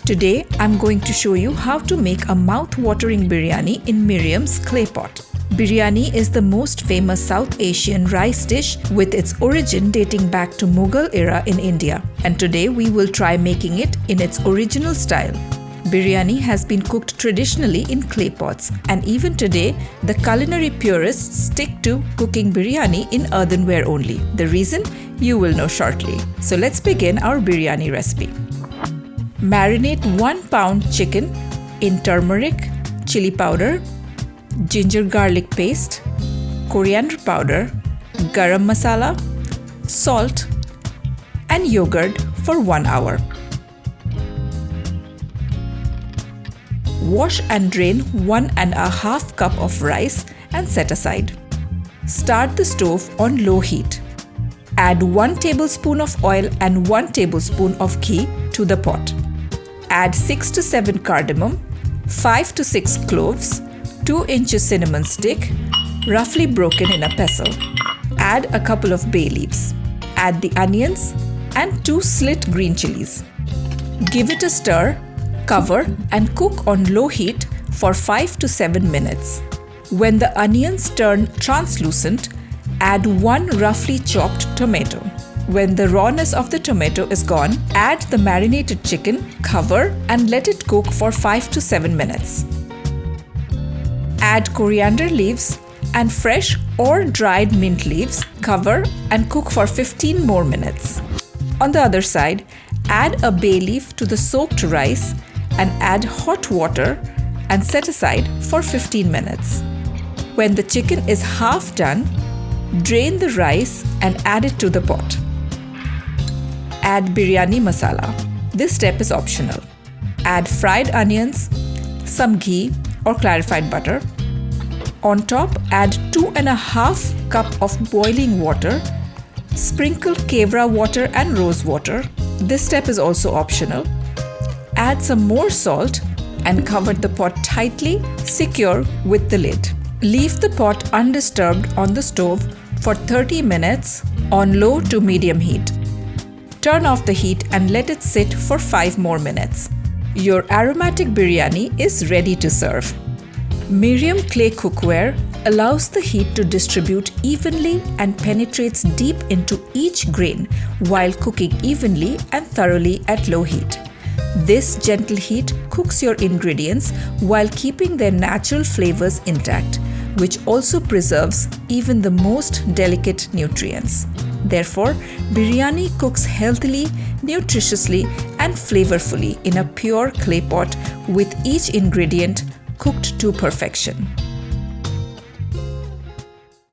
Today, I'm going to show you how to make a mouth-watering biryani in Miriam's clay pot. Biryani is the most famous South Asian rice dish with its origin dating back to Mughal era in India. And today we will try making it in its original style. Biryani has been cooked traditionally in clay pots, and even today, the culinary purists stick to cooking biryani in earthenware only. The reason? You will know shortly. So let's begin our biryani recipe. Marinate 1 pound chicken in turmeric, chili powder, ginger garlic paste, coriander powder, garam masala, salt, and yogurt for 1 hour. Wash and drain 1.5 cup of rice and set aside. Start the stove on low heat. Add 1 tablespoon of oil and 1 tablespoon of ghee to the pot. Add 6 to 7 cardamom, 5 to 6 cloves, 2 inches cinnamon stick, roughly broken in a pestle. Add a couple of bay leaves. Add the onions and 2 slit green chilies. Give it a stir, cover and cook on low heat for 5 to 7 minutes. When the onions turn translucent, add 1 roughly chopped tomato. When the rawness of the tomato is gone, add the marinated chicken, cover and let it cook for 5 to 7 minutes. Add coriander leaves and fresh or dried mint leaves, cover and cook for 15 more minutes. On the other side, add a bay leaf to the soaked rice and add hot water and set aside for 15 minutes. When the chicken is half done, drain the rice and add it to the pot. Add biryani masala. This step is optional. Add fried onions, some ghee or clarified butter. On top, add 2.5 cup of boiling water. Sprinkle kevra water and rose water. This step is also optional. Add some more salt and cover the pot tightly, secure with the lid. Leave the pot undisturbed on the stove for 30 minutes on low to medium heat. Turn off the heat and let it sit for 5 more minutes. Your aromatic biryani is ready to serve. Miriam clay cookware allows the heat to distribute evenly and penetrates deep into each grain while cooking evenly and thoroughly at low heat. This gentle heat cooks your ingredients while keeping their natural flavors intact, which also preserves even the most delicate nutrients. Therefore, biryani cooks healthily, nutritiously, and flavorfully in a pure clay pot with each ingredient cooked to perfection.